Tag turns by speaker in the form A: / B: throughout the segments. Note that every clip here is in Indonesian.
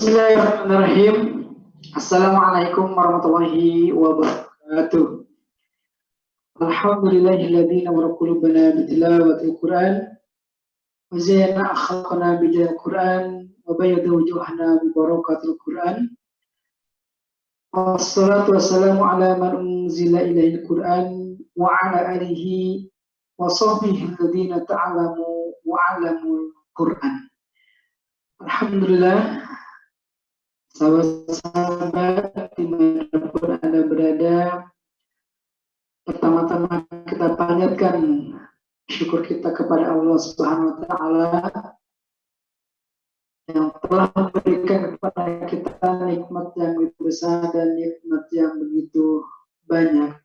A: Bismillahirrahmanirrahim. Assalamualaikum warahmatullahi wabarakatuh. Alhamdulillahilladzi nawwara qulubana bitilawatil Qur'an wa zayyana akhlaqana bijal Qur'an wa bayyada wujuhana bi barakatil Qur'an. Wassalatu wassalamu ala man unzila ilaihil Qur'an wa ala alihi wa sahbihi alladziina ta'allamu wa 'allamul Qur'an. Alhamdulillah, sahabat-sahabat dimanapun Anda berada, pertama-tama kita panjatkan syukur kita kepada Allah Subhanahu wa Ta'ala yang telah memberikan kepada kita nikmat yang begitu besar dan nikmat yang begitu banyak.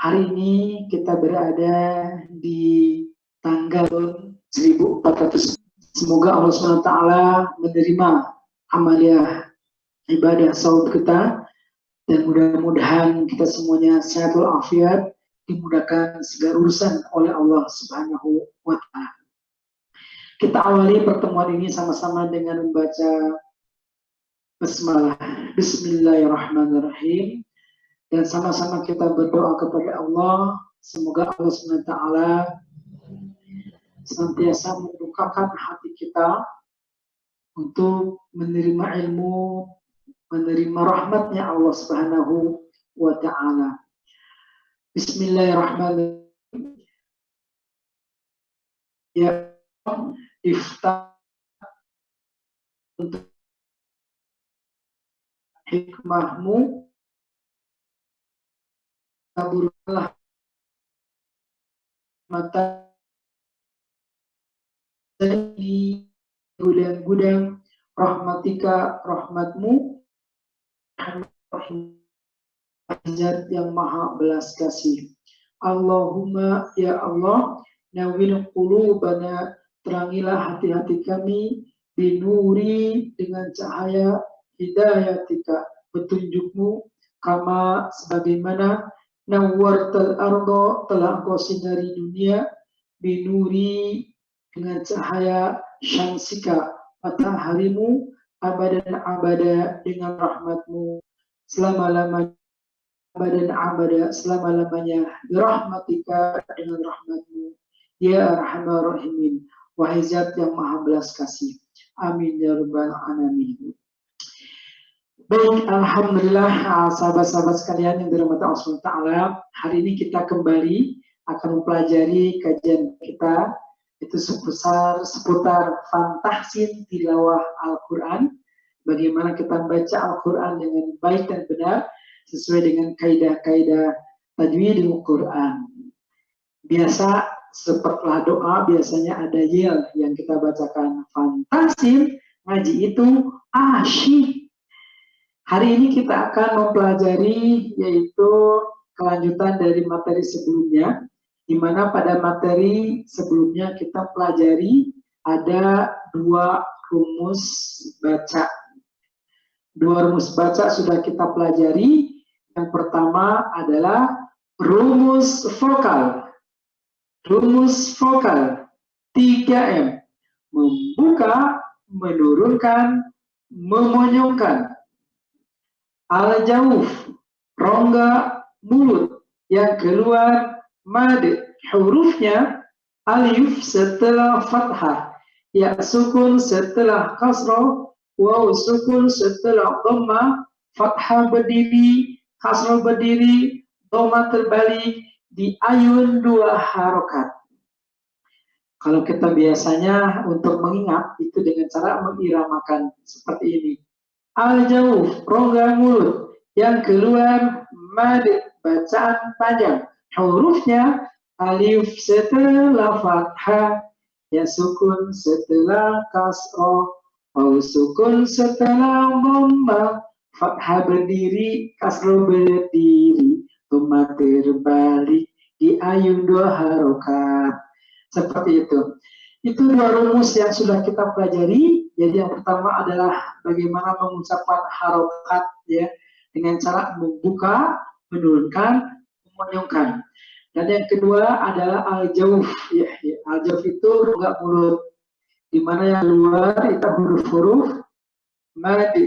A: Hari ini kita berada di tanggal 1400. Semoga Allah Subhanahu wa Ta'ala menerima amalia ibadah saum kita, dan mudah-mudahan kita semuanya sehat walafiat, dimudahkan segala urusan oleh Allah Subhanahu wa Ta'ala. Kita awali pertemuan ini sama-sama dengan membaca basmalah, Bismillahirrahmanirrahim, dan sama-sama kita berdoa kepada Allah, semoga Allah Subhanahu wa Ta'ala senantiasa membukakan hati kita untuk menerima ilmu, menerima rahmatnya Allah Subhanahu wa Ta'ala. Bismillahirrahmanirrahim. Ya, iftah untuk hikmahmu, kaburkanlah mata di gudang-gudang rahmatika, rahmatmu, Zat yang maha belas kasih. Allahumma, ya Allah, nawwir qulubana, terangilah hati-hati kami, binuri, dengan cahaya hidayatika, petunjukmu, kama, sebagaimana nawwartal ardo, telah engkau sinari dunia, binuri, dengan cahaya syamsika, mataharimu, abadan abada, dengan rahmatmu selama-lamanya, abadan abada, selama-lamanya, birahmatika, dengan rahmatmu, ya arhamar rahimin, wahai Zat yang maha belas kasih. Amin ya rabbal alamin. Baik, alhamdulillah, sahabat-sahabat sekalian yang dirahmati Allah Subhanahu wa Ta'ala, hari ini kita kembali akan mempelajari kajian kita, itu seputar fantahsin tilawah Al-Quran, bagaimana kita membaca Al-Quran dengan baik dan benar sesuai dengan kaidah-kaidah tajwidul Quran. Biasa setelah doa biasanya ada yel yang kita bacakan, fantahsin, ngaji itu asyik. Hari ini kita akan mempelajari yaitu kelanjutan dari materi sebelumnya, di mana pada materi sebelumnya kita pelajari ada dua rumus baca. Dua rumus baca sudah kita pelajari. Yang pertama adalah rumus vokal. Rumus vokal 3M. Membuka, menurunkan, memonyongkan. Al-jawf, rongga mulut yang keluar mad, hurufnya alif setelah fathah, ya sukun setelah kasroh, waw sukun setelah dhamma, fathah berdiri, kasroh berdiri, dhamma terbalik, di ayun 2 harokat. Kalau kita biasanya untuk mengingat itu dengan cara mengiramakan seperti ini. Al-jawf, rongga mulut yang keluar mad, bacaan panjang, hurufnya alif setelah fathah, ya sukun setelah kasroh, waw sukun setelah dhamma, fathah berdiri, kasroh berdiri, dhamma terbalik, di ayun 2 harokat. Seperti itu. Itu dua rumus yang sudah kita pelajari. Jadi yang pertama adalah bagaimana mengucapkan harokat ya, dengan cara membuka, menurunkan, memonyongkan. Dan yang kedua adalah al-jawf ya, al-jawf itu rongga mulut, di mana yang luar itu huruf-huruf mad.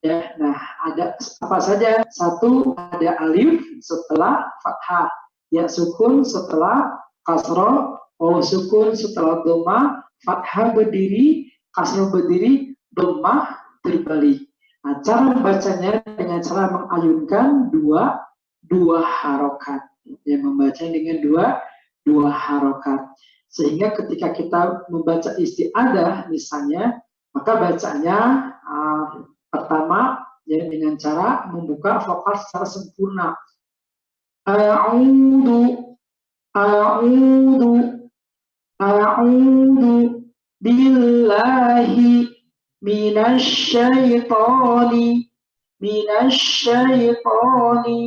A: Ya, nah ada apa saja? Satu, ada alif setelah fathah, ya sukun setelah kasroh, sukun setelah doma, fathah berdiri, kasroh berdiri, doma terbalik. Nah, cara membacanya dengan cara mengayunkan dua harokat, ya membaca dengan dua harokat, sehingga ketika kita membaca isti'adah misalnya, maka bacanya pertama, ya dengan cara membuka vokal secara sempurna. A'udhu, a'udhu, a'udhu billahi minasyaitoni, minasyaitoni,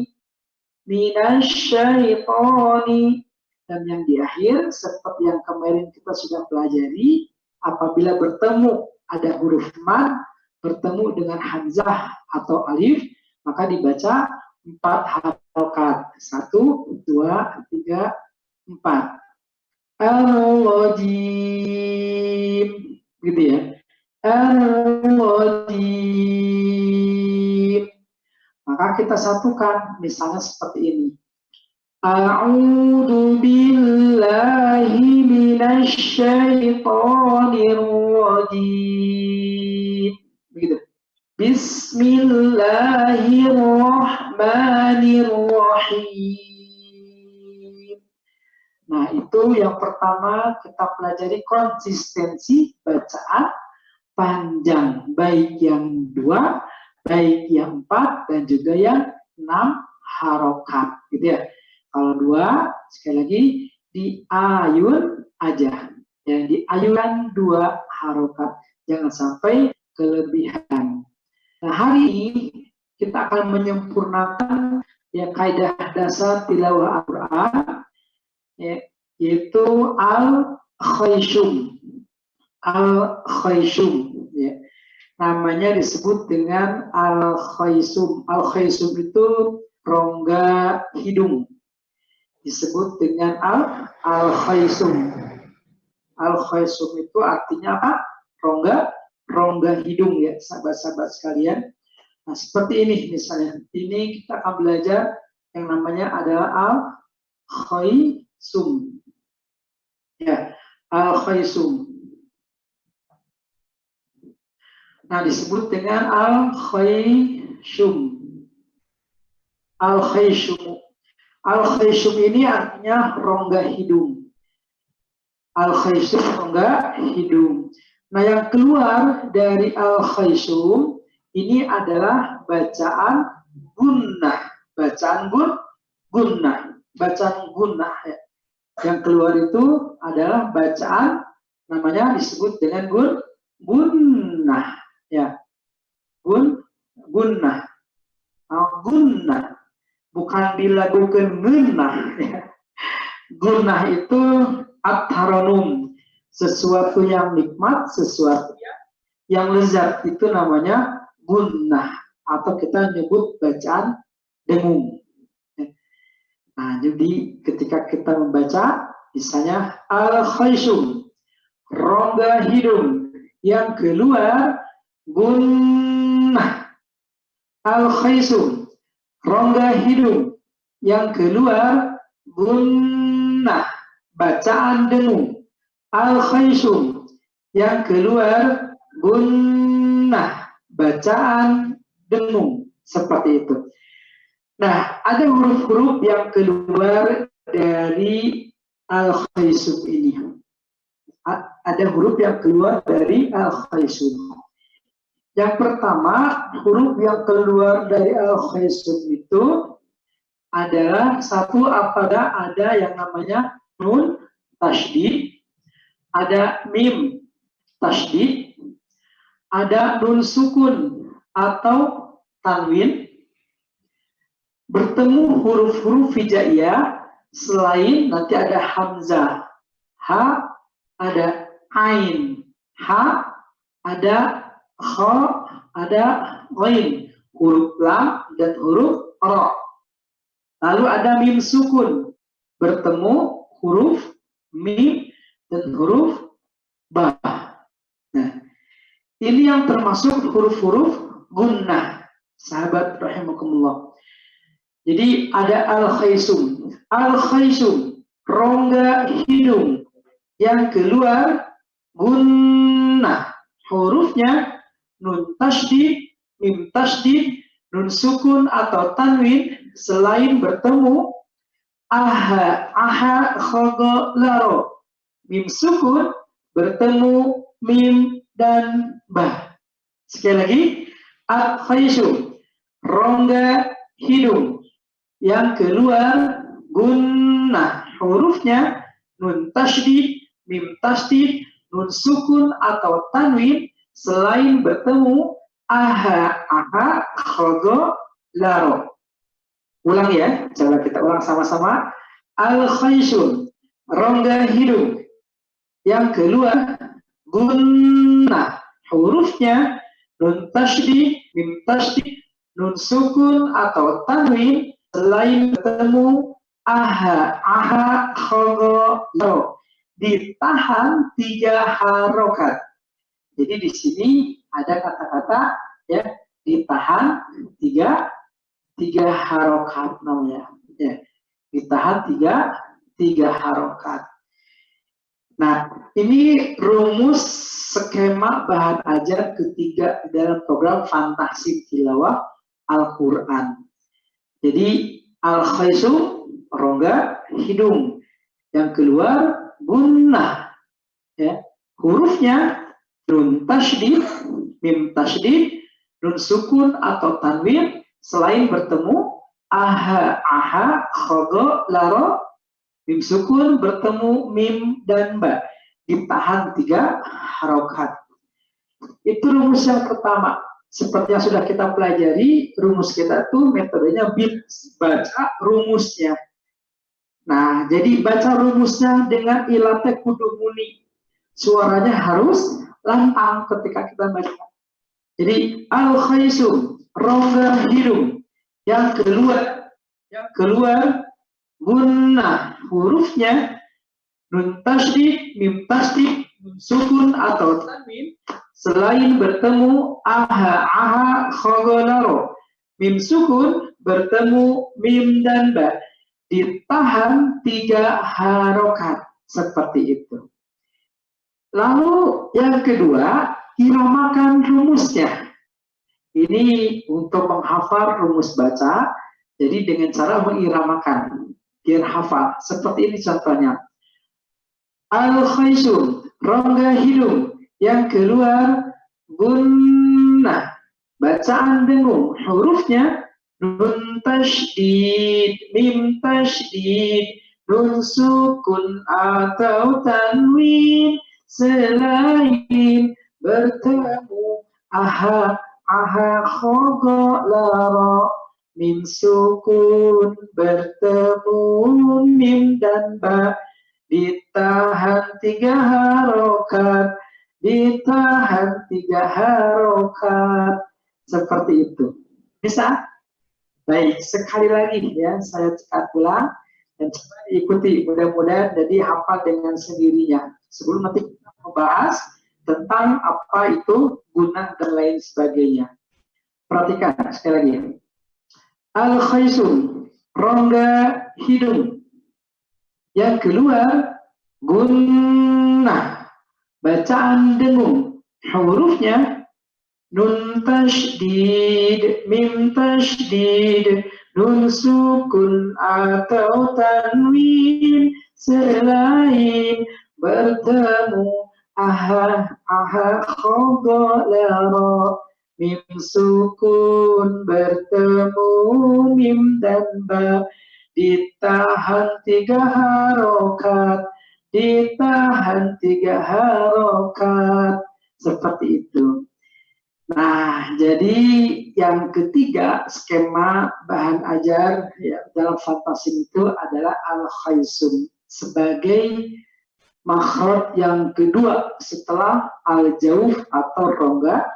A: minasyaitoni. Dan yang di akhir, seperti yang kemarin kita sudah pelajari, apabila bertemu ada huruf mad, bertemu dengan hamzah atau alif, maka dibaca 4 harokat. 1, 2, 3, 4. Al-Rajim. Gitu ya. Al-Rajim. Maka kita satukan, misalnya seperti ini. A'udzu billahi minasyaitonir rajim. Begitu. Bismillahirrahmanirrahim. Nah, itu yang pertama kita pelajari konsistensi bacaan panjang, baik yang 2, baik yang 4, dan juga yang 6 harokat, gitu ya. Kalau 2, sekali lagi diayun aja, ya diayunkan 2 harokat, jangan sampai kelebihan. Nah, hari ini kita akan menyempurnakan ya kaidah dasar tilawah Al-Quran, ya, yaitu al-khayshum. Al-khayshum, ya. Namanya disebut dengan al-khaysum. Al-khaysum itu rongga hidung. Disebut dengan al-khaysum. Al-khaysum itu artinya apa? Rongga hidung, ya, sahabat-sahabat sekalian. Nah, seperti ini misalnya. Ini kita akan belajar yang namanya adalah al-khaysum. Ya, al-khaysum. Nah, disebut dengan al-khayshum. Al-khayshum. Al-khayshum ini artinya rongga hidung. Al-khayshum rongga hidung. Nah, yang keluar dari al-khayshum ini adalah bacaan gunnah. Bacaan gunnah. Bacaan gunnah, ya. Yang keluar itu adalah bacaan namanya disebut dengan gunnah. Ya, gunnah, gunnah, bukan dilakukan gunnah. Ya. Gunnah itu at-taranum, sesuatu yang nikmat, sesuatu yang lezat, itu namanya gunnah, atau kita nyebut bacaan dengung. Nah, jadi ketika kita membaca, misalnya al-khayshum, rongga hidung, yang keluar gunnah. Al-khaysum, rongga hidung, yang keluar gunnah, bacaan dengung. Al-khaysum, yang keluar gunnah, bacaan dengung. Seperti itu. Nah, ada huruf-huruf yang keluar dari al-khaysum ini. Ada huruf yang keluar dari al-khaysum. Yang pertama, huruf yang keluar dari al-khaysum itu adalah satu, apabila ada yang namanya nun tasydid, ada mim tasydid, ada nun sukun atau tanwin, bertemu huruf-huruf hijaiyah, selain nanti ada hamzah, ha, ada ain, ha, ada kha, ada ghain, huruf lam dan huruf ra. Lalu ada mim sukun, bertemu huruf mim dan huruf ba. Nah, Ini yang termasuk huruf-huruf gunnah, sahabat rahimakumullah. Jadi ada al-khaisum. Al-khaisum, rongga hidung yang keluar gunnah. Hurufnya nun tasydid, mim tasydid, nun sukun atau tanwin selain bertemu aha, aha, khogo, laro. Mim sukun bertemu mim dan ba. Sekali lagi, al-khaisum, rongga hidung yang keluar gunnah. Hurufnya nun tasydid, mim tasydid, nun sukun atau tanwin selain bertemu aha, aha, khogo, laro. Ulang ya, coba kita ulang sama-sama. Al-khaisum, rongga hidung yang keluar gunnah. Hurufnya nun tasydid, mim tasydid, nun sukun atau tanwin selain bertemu aha, aha, khogo, lo. Ditahan 3 harokat. Jadi di sini ada kata-kata ya, ditahan tiga harokat namanya. Ya, ditahan tiga harokat. Nah, ini rumus skema bahan ajar ketiga dalam program Fantasi Tilawah Al-Quran. Jadi, al-khaisum, rongga hidung. Yang keluar, gunnah. Ya. Hurufnya, nun tasydid, mim tasydid, nun sukun atau tanwin, selain bertemu, aha, aha, khogo, laro, mim sukun bertemu mim dan ba, ditahan 3 harokat. Itu rumus yang pertama. Seperti yang sudah kita pelajari, rumus kita tuh metodenya baca rumusnya. Nah, jadi baca rumusnya dengan ilate kudu muni. Suaranya harus lantang ketika kita baca. Jadi al-khaisum, rongga hidung yang keluar gunnah. Hurufnya nun tasydid, mim tasydid, nun sukun atau tanwin selain bertemu aha, aha, khogo, laro. Mim sukun bertemu mim dan ba, ditahan 3 harokat seperti itu. Lalu yang kedua, iramakan rumusnya. Ini untuk menghafal rumus baca, jadi dengan cara mengiramakan biar hafal. Seperti ini contohnya. Al-khaisum, rongga hidung yang keluar gunnah. Bacaan dengung. Hurufnya nun tasydid, mim tasydid, nun sukun atau tanwin selain bertemu aha, aha, khogo, laro. Mim sukun bertemu mim dan ba, ditahan 3 harokat, ditahan 3 harokat, seperti itu. Bisa? Baik, sekali lagi ya, saya cekat ulang dan coba diikuti, mudah-mudahan jadi hafal dengan sendirinya. Sebelum nanti kita membahas tentang apa itu guna dan lain sebagainya. Perhatikan sekali lagi. Al-khaisum, rongga hidung yang keluar gunnah. Bacaan dengung. Hurufnya nun tasydid, mim tasydid, nun sukun atau tanwin selain bertemu aha, aha, khogo, laro. Mim sukun bertemu mim dan ba, ditahan 3 harokat, ditahan 3 harokat, seperti itu. Nah, jadi yang ketiga skema bahan ajar ya, dalam fantasi itu adalah al-khaisum sebagai makhraj yang kedua setelah al-jauf atau rongga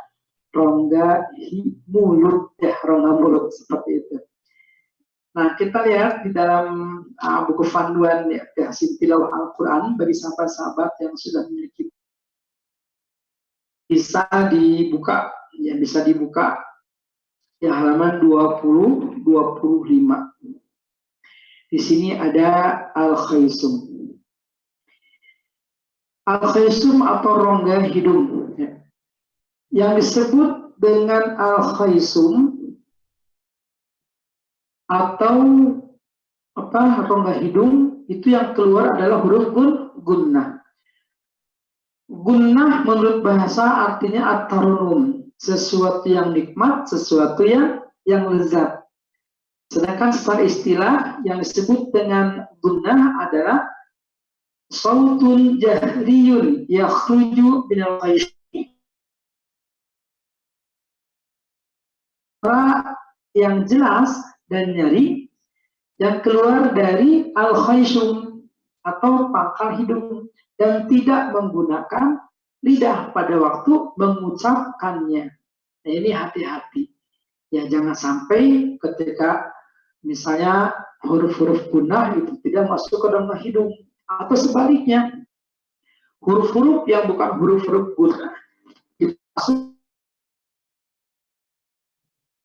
A: mulut ya, rongga mulut seperti itu. Nah, kita lihat di dalam buku panduan ya, Tahsin Tilawah Al-Quran bagi sahabat-sahabat yang sudah memiliki bisa dibuka, ya bisa dibuka ya halaman 20-25. Di sini ada al-khaysum. Al-khaysum atau rongga hidung. Ya. Yang disebut dengan al-khaysum atau rongga hidung itu yang keluar adalah huruf gunnah. Gunnah menurut bahasa artinya at-tarunum, sesuatu yang nikmat, sesuatu yang lezat. Sedangkan secara istilah yang disebut dengan gunnah adalah sautun jahriyun yakhruju minal khayshum, yang jelas dan nyari yang keluar dari al-khayshum atau pangkal hidung dan tidak menggunakan lidah pada waktu mengucapkannya. Nah, ini hati-hati. Ya, jangan sampai ketika misalnya huruf-huruf gunnah itu tidak masuk ke dalam hidung, atau sebaliknya huruf-huruf yang bukan huruf-huruf gunnah itu masuk.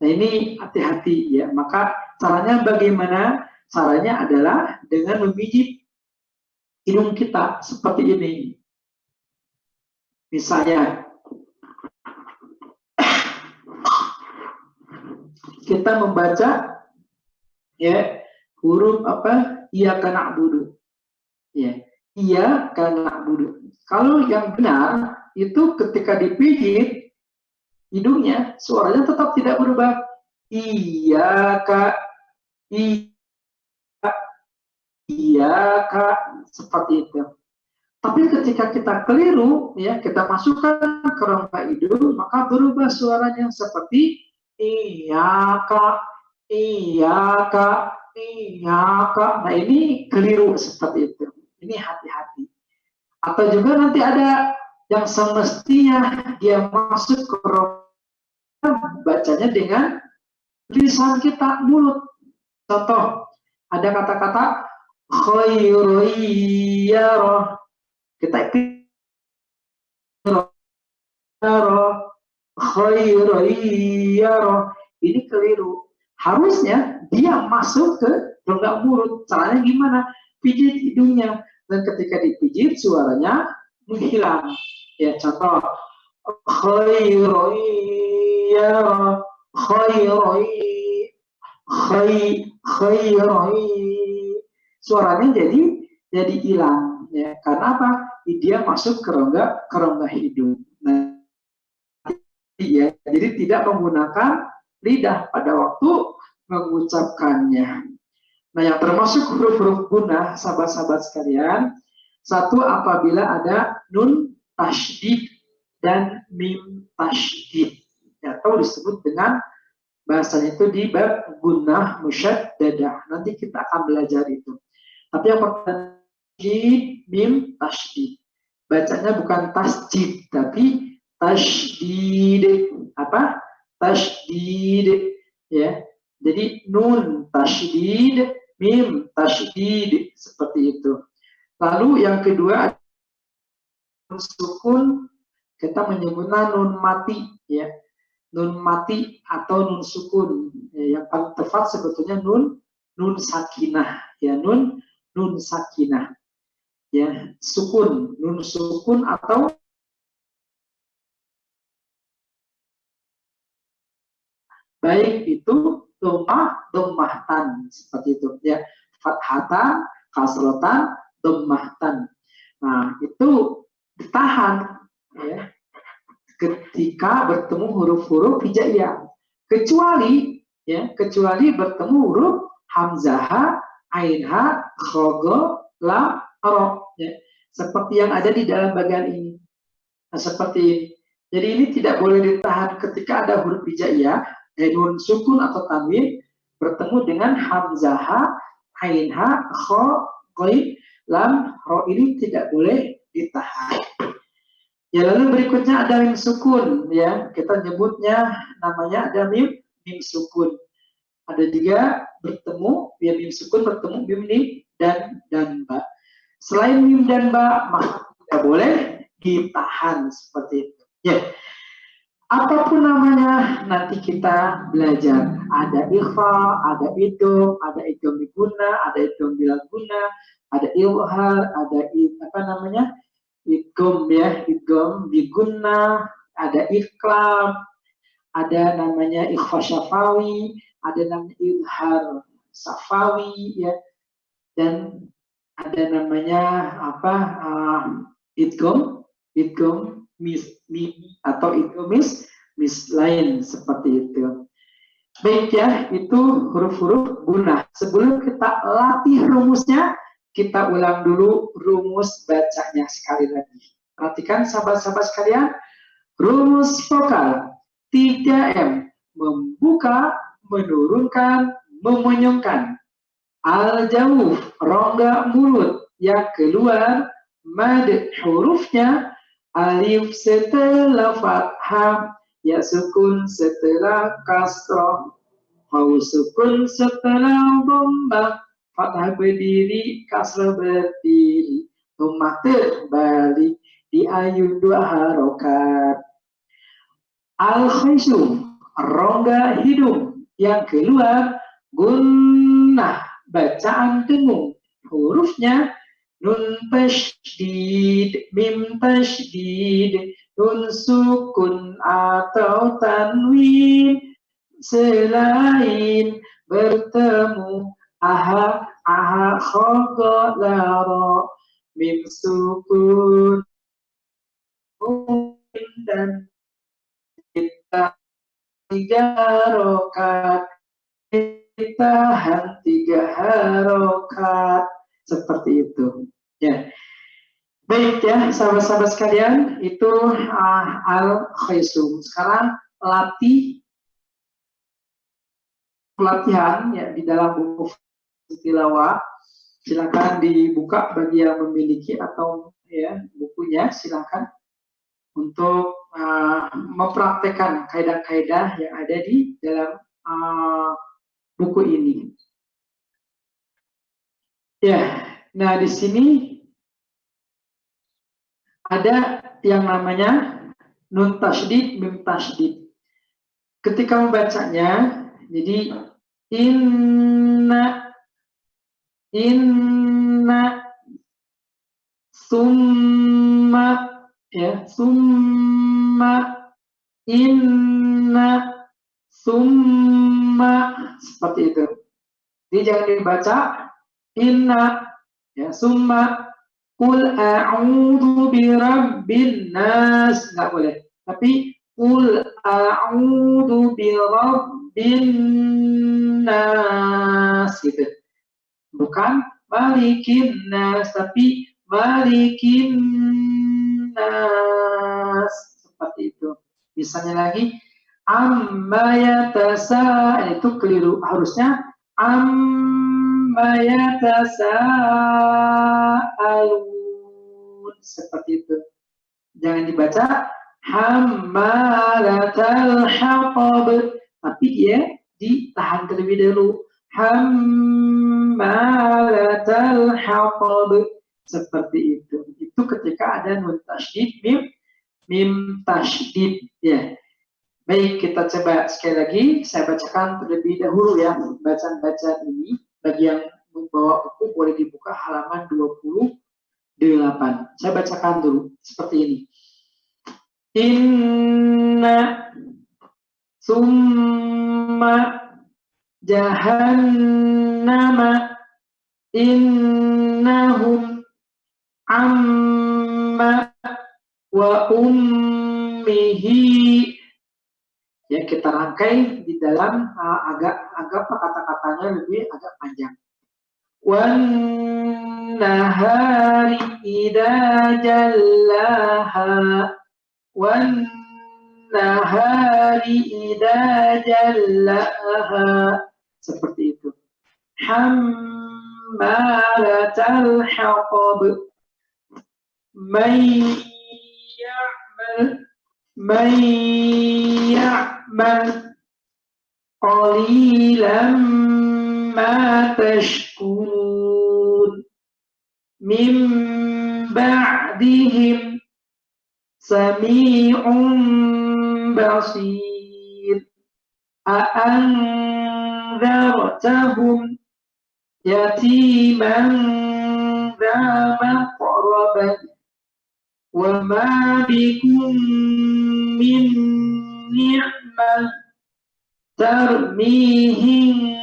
A: Nah, ini hati-hati ya. Maka caranya bagaimana? Caranya adalah dengan memijit hidung kita seperti ini. Misalnya kita membaca ya huruf iyyaka na'budu. Ya, iyyaka na'budu. Kalau yang benar itu ketika dipijit hidungnya suaranya tetap tidak berubah. Iyyaka, iyyaka, seperti itu. Tapi ketika kita keliru, ya kita masukkan ke rongga hidung, maka berubah suaranya seperti iyyaka, iyyaka, iyyaka. Nah, ini keliru seperti itu. Ini hati-hati. Atau juga nanti ada yang semestinya dia masuk ke rongga, bacanya dengan lisan kita, mulut. Contoh, ada kata-kata khairiyarah. Kita khairiyarah. Ini keliru. Harusnya dia masuk ke rongga mulut. Caranya gimana? Pijit hidungnya. Dan ketika dipijit suaranya menghilang. Ya, contoh khairiyarah, khairiyarah. Suaranya jadi hilang ya. Karena apa? Dia masuk ke rongga hidung. Nah, ya, jadi tidak menggunakan lidah pada waktu mengucapkannya. Nah, yang termasuk huruf-huruf gunnah, sahabat-sahabat sekalian, satu apabila ada nun tasydid dan mim tasydid, atau disebut dengan bahasanya itu di bab gunnah musyaddadah. Nanti kita akan belajar itu. Tapi yang pertama mim tasydid. Bacanya bukan tasjid tapi tasydid. Apa? Tasydid ya. Jadi nun tasydid, mim tasydid, seperti itu. Lalu yang kedua nun sukun, kita menyebutnya nun mati ya. Nun mati atau nun sukun. Ya, yang paling tepat sebetulnya nun sakinah ya, nun sakinah ya, sukun, nun sukun atau baik itu dhammahtan seperti itu ya, fathatan, kasrotan, dhammahtan. Nah, itu ditahan ya ketika bertemu huruf-huruf hijaiyah, kecuali bertemu huruf hamzah, ain ha, kha, lam, ra ya, seperti yang ada di dalam bagian ini. Nah, seperti ini. Jadi ini tidak boleh ditahan ketika ada huruf hijaiyah, nun sukun atau tanwin bertemu dengan hamzah, ain ha, kha, lam, ra, ini tidak boleh ditahan. Ya, lalu berikutnya ada mim sukun ya, kita nyebutnya namanya ada mim sukun. Ada juga bertemu ya, mim sukun bertemu mim dan ba. Selain mim dan ba maka tidak boleh ditahan seperti itu. Ya, Apapun namanya, nanti kita belajar. Ada ikhfa, ada idgham biguna, ada idgham bila guna, ada ilhar, ada apa namanya? Idgham ya, idgham biguna, ada ikhlam, ada namanya ikhfa syafawi, ada namanya ilhar safawi ya, dan ada namanya apa? Idgham, idgham atau mis lain seperti itu. Baik ya, itu huruf-huruf guna. Sebelum kita latih rumusnya, kita ulang dulu rumus bacanya sekali lagi. Perhatikan sahabat-sahabat sekalian, rumus vokal 3M, membuka, menurunkan, memenyungkan. Al-jawuf, rongga mulut yang keluar, mad hurufnya, alif setelah fathah, ya sukun setelah kasroh, waw sukun setelah dhammah, fathah berdiri, kasroh berdiri, dhammah terbalik, diayun 2 harokat. Al-khaysum, rongga hidung yang keluar, gunnah, bacaan dengung, hurufnya nun tasydid, mim tasydid, nun sukun atau tanwin, selain bertemu aha, khogo, laro, mim sukun dan kita 3 harokat, ditahan 3 harokat, seperti itu ya. Baik ya sahabat-sahabat sekalian, itu al-khaysum. Sekarang pelatihan ya di dalam buku tilawah. Silakan dibuka bagi yang memiliki atau ya bukunya, silakan untuk mempraktekkan kaidah-kaidah yang ada di dalam buku ini. Ya, nah di sini ada yang namanya nun tasydid, mim tasydid. Ketika membacanya, jadi inna, summa, ya, summa, inna, summa, seperti itu. Jadi jangan dibaca inna, ya, summa, qul a'udzu birabbin nas, nggak boleh. Tapi qul a'udzu birabbin nas, gitu. Bukan malikin nas, tapi malikin nas, seperti itu. Misalnya lagi amma yatasa, itu keliru, harusnya amma yatasaalun, seperti itu. Jangan dibaca hammalatal hatab, tapi dia ditahan terlebih dahulu. Hammalatal hatab, seperti itu. Itu ketika ada nun tasydid, mim tasydid ya. Baik, kita coba sekali lagi. Saya bacakan terlebih dahulu ya bacaan-bacaan ini. Bagi yang membawa buku boleh dibuka halaman 28. Saya bacakan dulu seperti ini. Inna summa jahannama innahum amma wa ummihi. Ya, kita rangkai di dalam agak kata-katanya lebih agak panjang. Wan nahari idza jallaha, wan nahari idza jallaha, seperti itu. Hammalatal hatab, may ya'mal qalilan ma tashkurun, min ba'dihim sami'un basir. A'anzartahum yatiman dza maqrabah wa ma bikum min ni'mah tarmihim.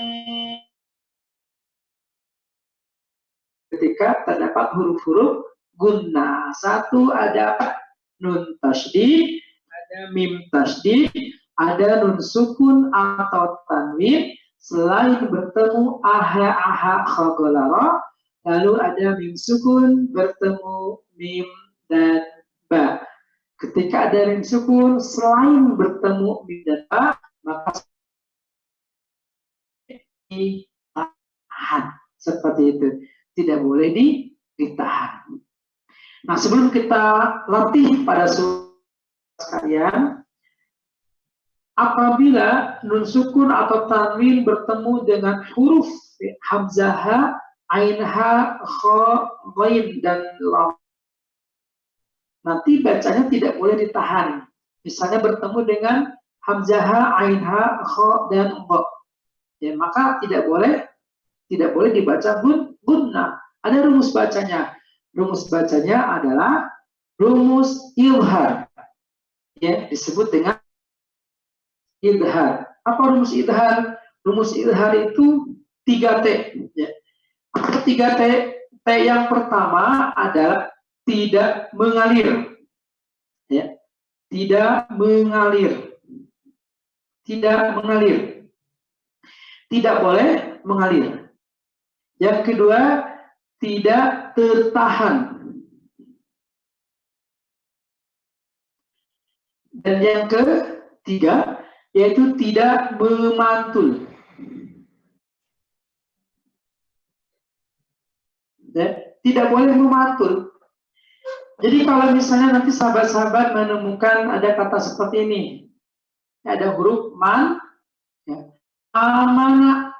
A: Ketika terdapat huruf-huruf gunnah. Satu ada apa? Nun tasydid, ada mim tasydid, ada nun sukun atau tanwin. Selain bertemu aha khogolara, lalu ada mim sukun bertemu mim dan ba. Ketika ada mim sukun, selain bertemu mim dan ba, maka ditahan. Seperti itu. Tidak boleh ditahan. Nah, sebelum kita latih pada sekalian, apabila nun sukun atau tanwin bertemu dengan huruf hamzah, ain ha, kha, ghain dan lam, nanti bacanya tidak boleh ditahan. Misalnya bertemu dengan hamzah, ain ha, kha dan gha, ya, maka tidak boleh dibaca gunnah. Ada rumus bacanya. Rumus bacanya adalah rumus idhar. Ya, disebut dengan idhar. Apa rumus idhar? Rumus idhar itu 3T. Ya. 3T. T yang pertama adalah tidak mengalir. Ya. Tidak mengalir. Tidak mengalir. Tidak boleh mengalir. Yang kedua, tidak tertahan. Dan yang ketiga, yaitu tidak memantul. Dan tidak boleh memantul. Jadi kalau misalnya nanti sahabat-sahabat menemukan ada kata seperti ini, ada huruf man, ya, amana.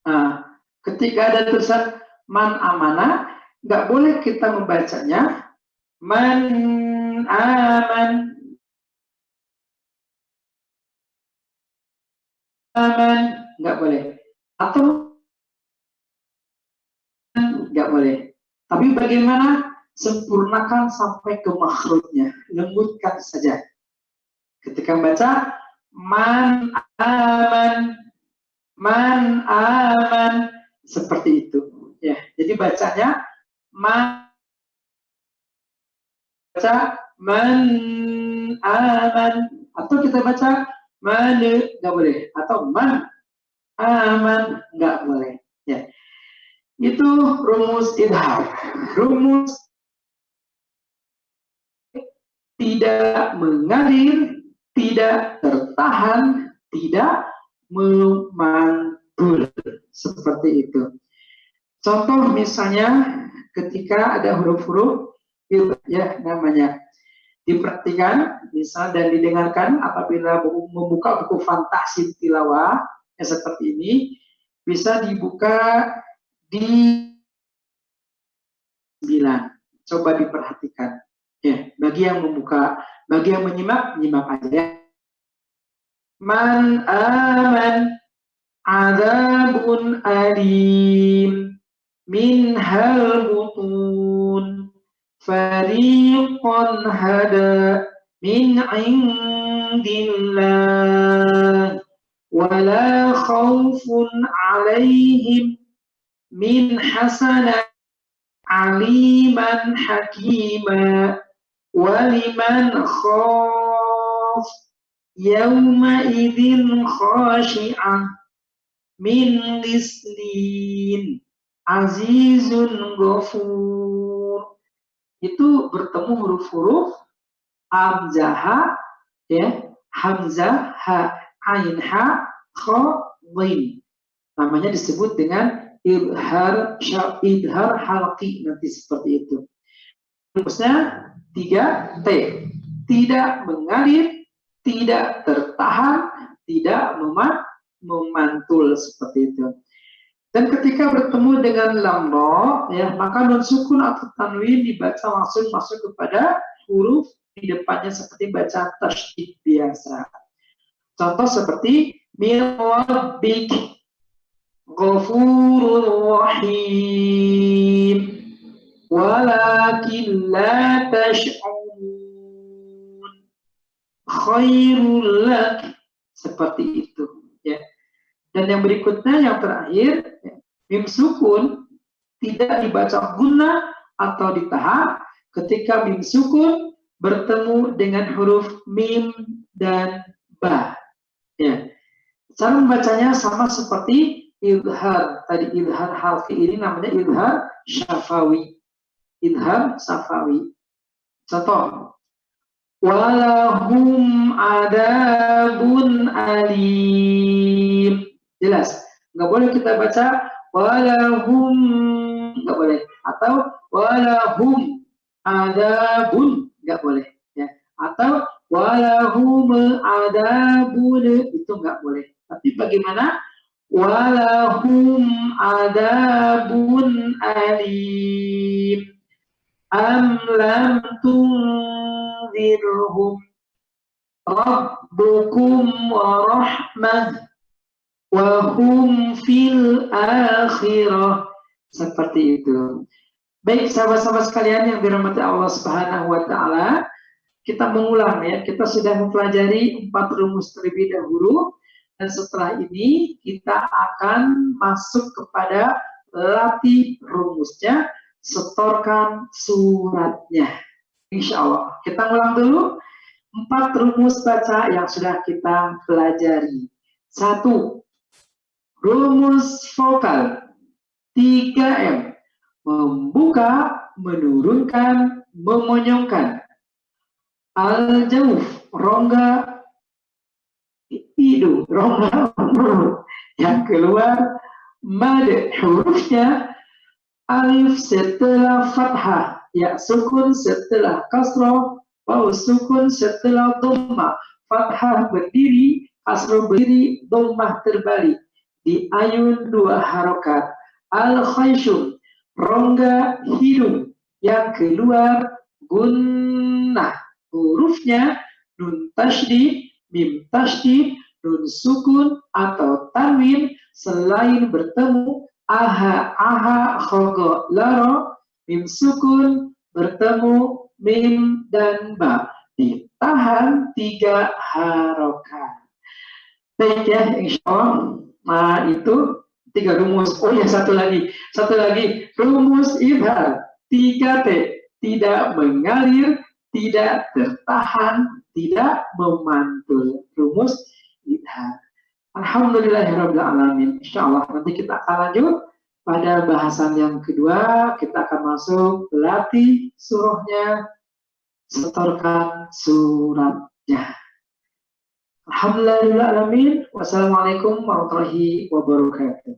A: Nah, ketika ada tulisan man amana, nggak boleh kita membacanya man aman, aman, nggak boleh. Atau nggak boleh. Tapi bagaimana? Sempurnakan sampai ke makhrajnya, lembutkan saja. Ketika membaca man aman, seperti itu. Ya, jadi bacanya baca man aman, atau kita baca man, nggak boleh, atau man aman, nggak boleh. Ya, itu rumus idhar. Rumus tidak mengalir, tidak tertahan, tidak memantul, seperti itu. Contoh misalnya ketika ada huruf-huruf ya namanya, diperhatikan misal dan didengarkan apabila membuka buku fantasi tilawah ya seperti ini, bisa dibuka di 9. Coba diperhatikan. Ya, bagi yang membuka, bagi yang menyimak aja ya. Man aman adzabun alim min hal butun fariqan hada min indillah wala khawfun alaihim min hasanah aliman hakima waliman khaf yawma idzin khashi'an min ghislin azizun ghafur. Itu bertemu huruf-huruf hamzah ya, hamzah ha, ain ha, kha, ghain. Namanya disebut dengan idhar halqi, nanti seperti itu. Rumusnya 3T. Tidak mengalir, tidak tertahan, tidak memantul, seperti itu. Dan ketika bertemu dengan lam ra, ya, maka nun sukun atau tanwin dibaca langsung masuk kepada huruf di depannya seperti baca tasydid biasa. Contoh seperti min rabbik ghafurur rahim walakin la tash'urun khairul lak, seperti itu ya. Dan yang berikutnya yang terakhir ya, mim sukun tidak dibaca gunnah atau ditahan ketika mim sukun bertemu dengan huruf mim dan ba. Ya. Cara membacanya sama seperti idhar. Tadi idhar halfi ini namanya idhar syafawi. Idhar syafawi. Contoh. Walahum adabun alim. Jelas. Nggak boleh kita baca walahum, nggak boleh. Atau walahum adabun, nggak boleh. Ya. Atau walahum adabun, itu nggak boleh. Tapi bagaimana? Walahum adabun alim am lam tunzirhum rabbukum wa rahmah wa hum fil akhirah, seperti itu. Baik sahabat-sahabat sekalian yang dirahmati Allah Subhanahu wa taala, kita mengulang ya, kita sudah mempelajari 4 rumus terlebih dahulu, dan setelah ini kita akan masuk kepada latih rumusnya, setorkan suratnya. Insya Allah. Kita ulang dulu 4 rumus baca yang sudah kita pelajari. 1. Rumus vokal 3M. Membuka, menurunkan, memonyongkan. Al-jawf, rongga hidung, rongga mulut. Yang keluar mad, hurufnya alif setelah fathah, ya sukun setelah kasroh, waw sukun setelah dhammah, fathah berdiri, kasroh berdiri, dhammah terbalik. Di ayun 2 harokat. Al-khayshum, rongga hidung, yang keluar gunnah, hurufnya nun tasydid, mim tasydid, nun sukun atau tanwin selain bertemu aha, aha, khogo, laro, mim sukun bertemu mim dan ba, ditahan 3 harokat. Baik ya, insya Allah. Nah itu 3 rumus. Oh ya, satu lagi rumus idhar 3T, tidak mengalir, tidak tertahan, tidak memantul. Rumus idhar. Alhamdulillahirabbil alamin. Insyaallah nanti kita akan lanjut pada bahasan yang kedua. Kita akan masuk latih surahnya, setorkan suratnya. Alhamdulillahirabbil alamin. Wassalamualaikum warahmatullahi wabarakatuh.